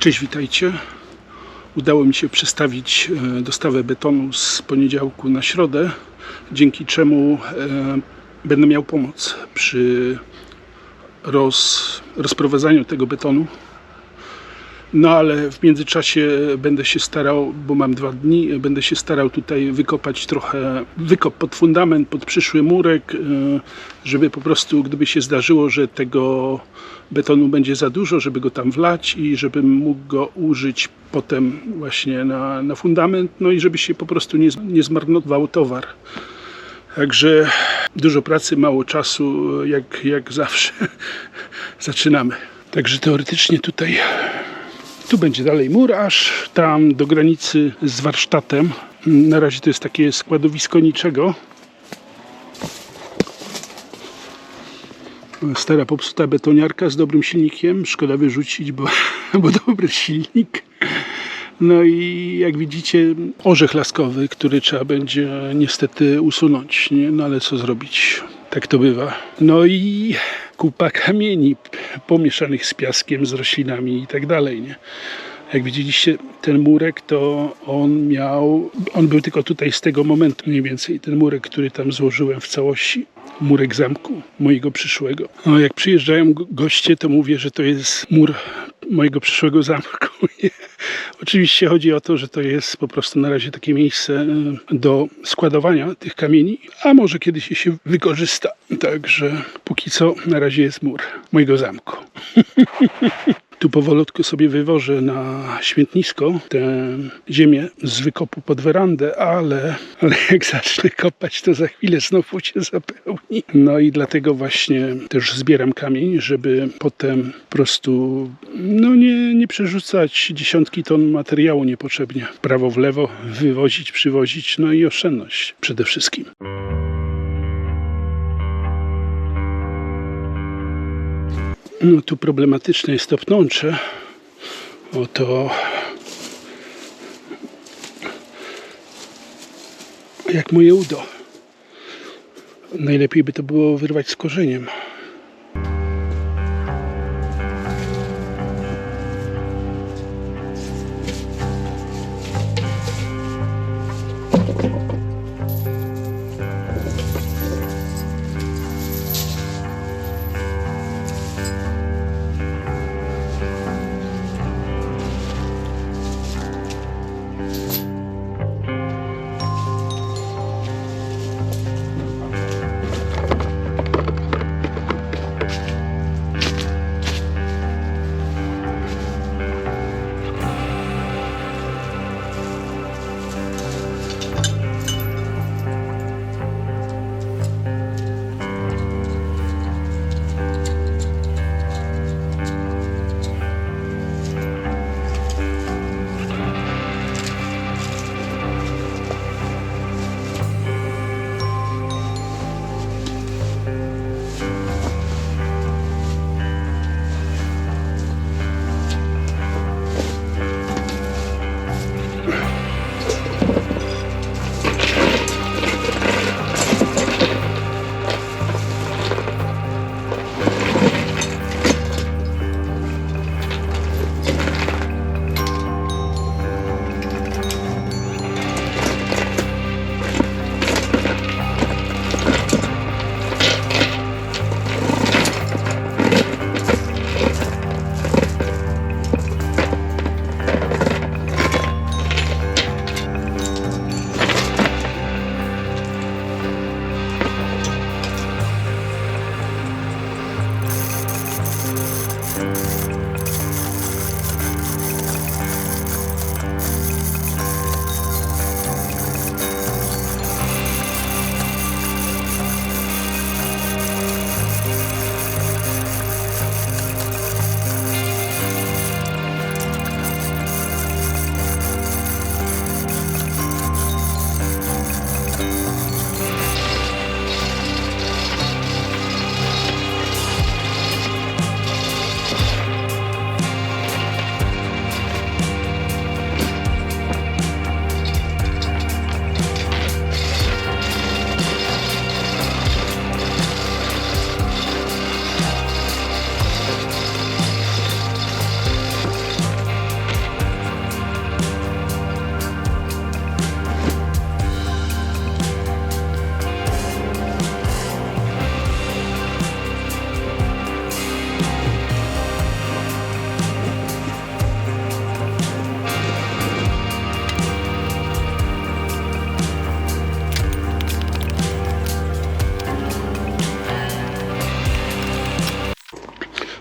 Cześć, witajcie. Udało mi się przestawić dostawę betonu z poniedziałku na środę, dzięki czemu będę miał pomoc przy rozprowadzaniu tego betonu. No ale w międzyczasie będę się starał, bo mam 2 dni, będę się starał tutaj wykopać trochę wykop pod fundament, pod przyszły murek, żeby po prostu, gdyby się zdarzyło, że tego betonu będzie za dużo, żeby go tam wlać i żebym mógł go użyć potem właśnie na fundament, no i żeby się po prostu nie zmarnował towar. Także dużo pracy, mało czasu, jak zawsze. Zaczynamy. Także teoretycznie tu będzie dalej mur, aż tam do granicy z warsztatem. Na razie to jest takie składowisko niczego. Stara popsuta betoniarka z dobrym silnikiem. Szkoda wyrzucić, bo dobry silnik. No i jak widzicie, orzech laskowy, który trzeba będzie niestety usunąć, nie? No ale co zrobić? Tak to bywa. No i kupa kamieni pomieszanych z piaskiem, z roślinami i tak dalej, nie? Jak widzieliście, ten murek to on był tylko tutaj z tego momentu mniej więcej. Ten murek, który tam złożyłem w całości. Murek zamku mojego przyszłego. No, jak przyjeżdżają goście, to mówię, że to jest mur mojego przyszłego zamku. Oczywiście chodzi o to, że to jest po prostu na razie takie miejsce do składowania tych kamieni, a może kiedyś się wykorzysta. Także póki co na razie jest mur mojego zamku. Tu powolutku sobie wywożę na śmietnisko tę ziemię z wykopu pod werandę, ale jak zacznę kopać, to za chwilę znowu się zapełni. No i dlatego właśnie też zbieram kamień, żeby potem po prostu nie przerzucać dziesiątki ton materiału niepotrzebnie. W prawo, w lewo, wywozić, przywozić, no i oszczędność przede wszystkim. No tu problematyczne jest to pnącze. Oto jak moje udo. Najlepiej by to było wyrwać z korzeniem.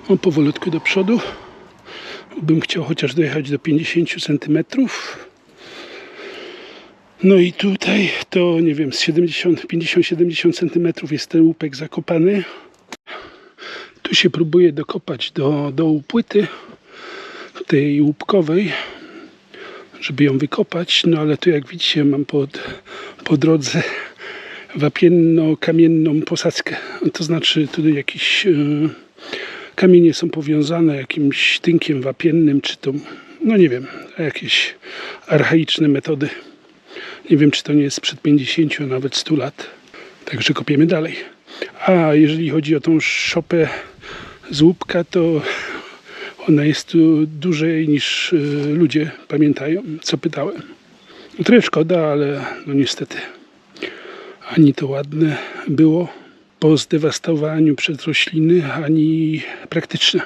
O, powolutku do przodu. Bym chciał chociaż dojechać do 50 cm. No i tutaj to nie wiem, z 50-70 cm jest ten łupek zakopany. Tu się próbuję dokopać do dołu płyty tej łupkowej, żeby ją wykopać, no ale tu jak widzicie mam po drodze wapienno-kamienną posadzkę. To znaczy tu jakieś kamienie są powiązane jakimś tynkiem wapiennym, czy to, no nie wiem, jakieś archaiczne metody. Nie wiem, czy to nie jest sprzed 50, a nawet 100 lat. Także kopiemy dalej. A jeżeli chodzi o tą szopę z łupka, to ona jest tu dłużej niż ludzie pamiętają, co pytałem. No trochę szkoda, ale no niestety ani to ładne było po zdewastowaniu przez rośliny, ani praktyczne.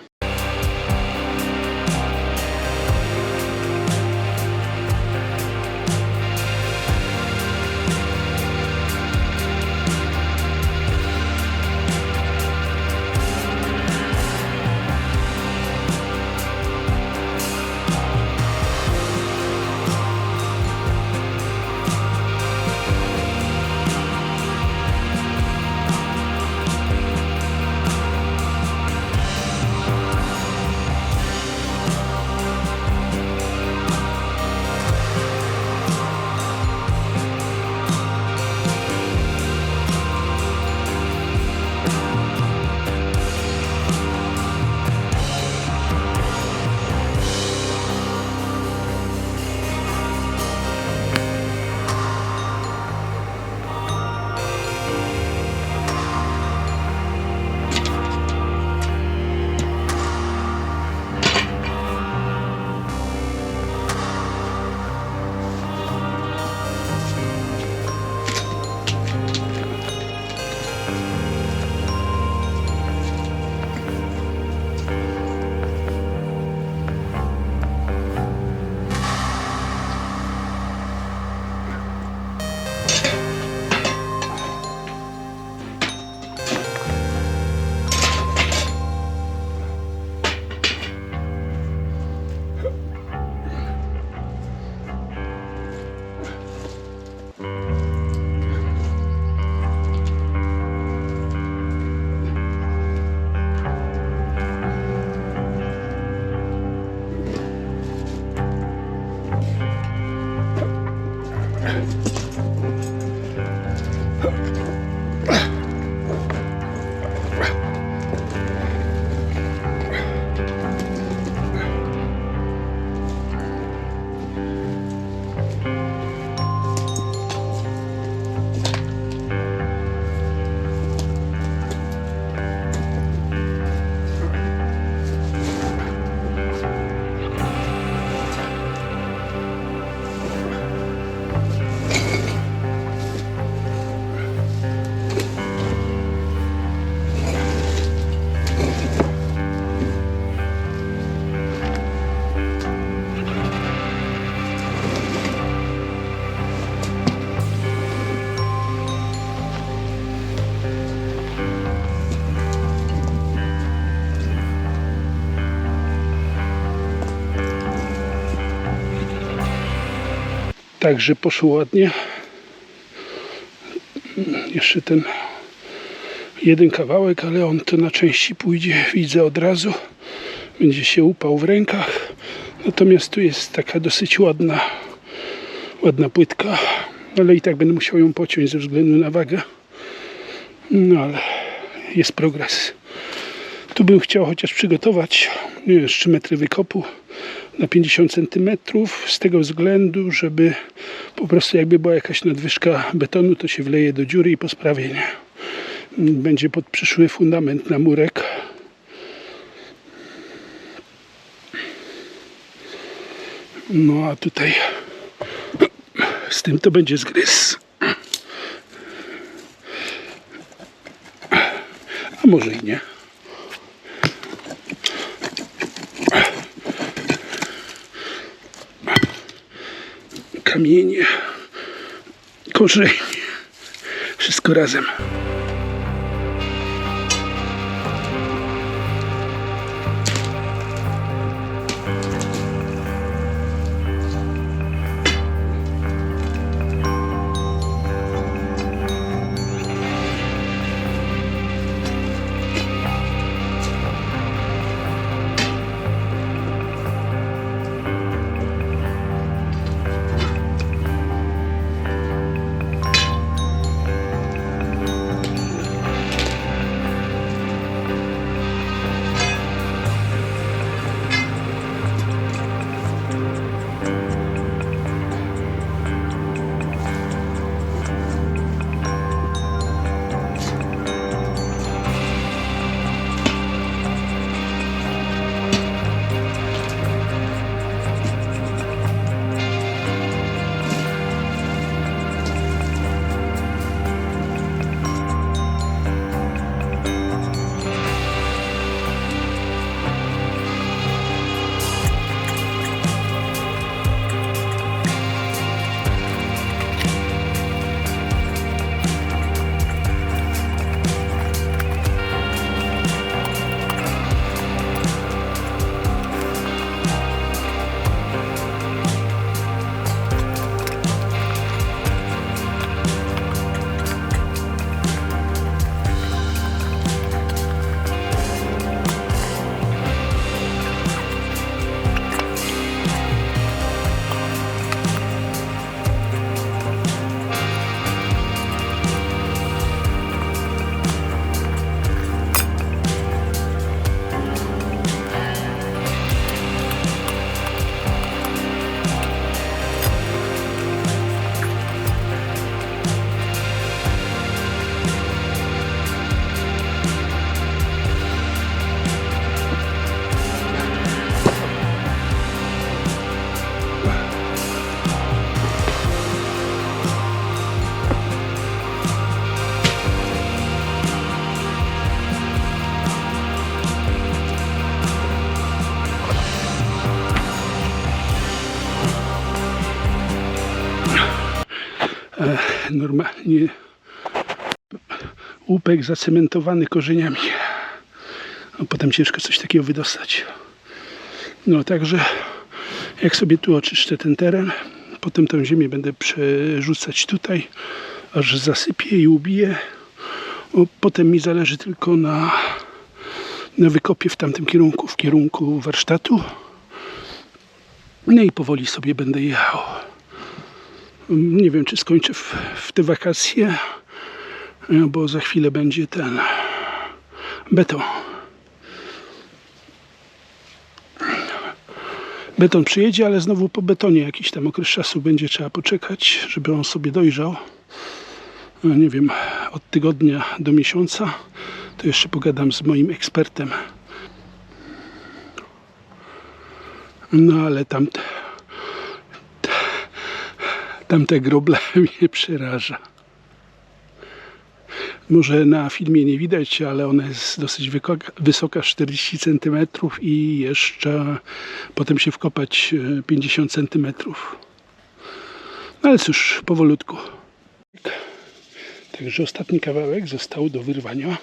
Także poszło ładnie. Jeszcze ten jeden kawałek, ale on to na części pójdzie, widzę od razu. Będzie się upał w rękach. Natomiast tu jest taka dosyć ładna płytka. Ale i tak będę musiał ją pociąć ze względu na wagę. No ale jest progres. Tu bym chciał chociaż przygotować 3 metry wykopu na 50 cm z tego względu, żeby po prostu jakby była jakaś nadwyżka betonu, to się wleje do dziury i po sprawie, nie? Będzie pod przyszły fundament na murek. No a tutaj z tym to będzie zgryz. A może i nie. Kamienie, korzenie, wszystko razem. normalnie łupek zacementowany korzeniami. A potem ciężko coś takiego wydostać. No także jak sobie tu oczyszczę ten teren, potem tę ziemię będę przerzucać tutaj, aż zasypię i ubiję. Potem mi zależy tylko na wykopie w tamtym kierunku, w kierunku warsztatu. No i powoli sobie będę jechał. Nie wiem, czy skończę w te wakacje, bo za chwilę będzie ten beton. Beton przyjedzie, ale znowu po betonie jakiś tam okres czasu będzie trzeba poczekać, żeby on sobie dojrzał. No, nie wiem, od tygodnia do miesiąca. To jeszcze pogadam z moim ekspertem. No ale tamte groble mnie przeraża. Może na filmie nie widać, ale ona jest dosyć wysoka, 40 cm i jeszcze potem się wkopać 50 cm. No ale cóż, powolutku. Także ostatni kawałek został do wyrwania.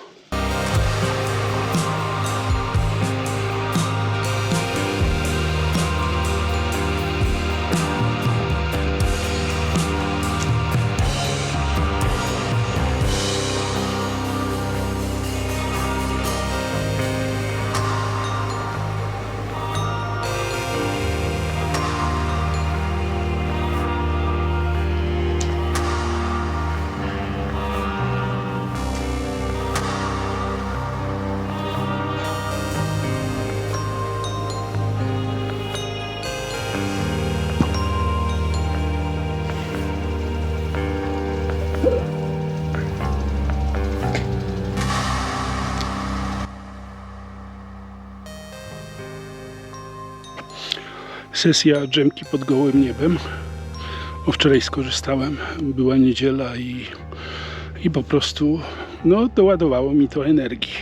Sesja dżemki pod gołym niebem. Wczoraj skorzystałem, była niedziela i po prostu doładowało mi to energii.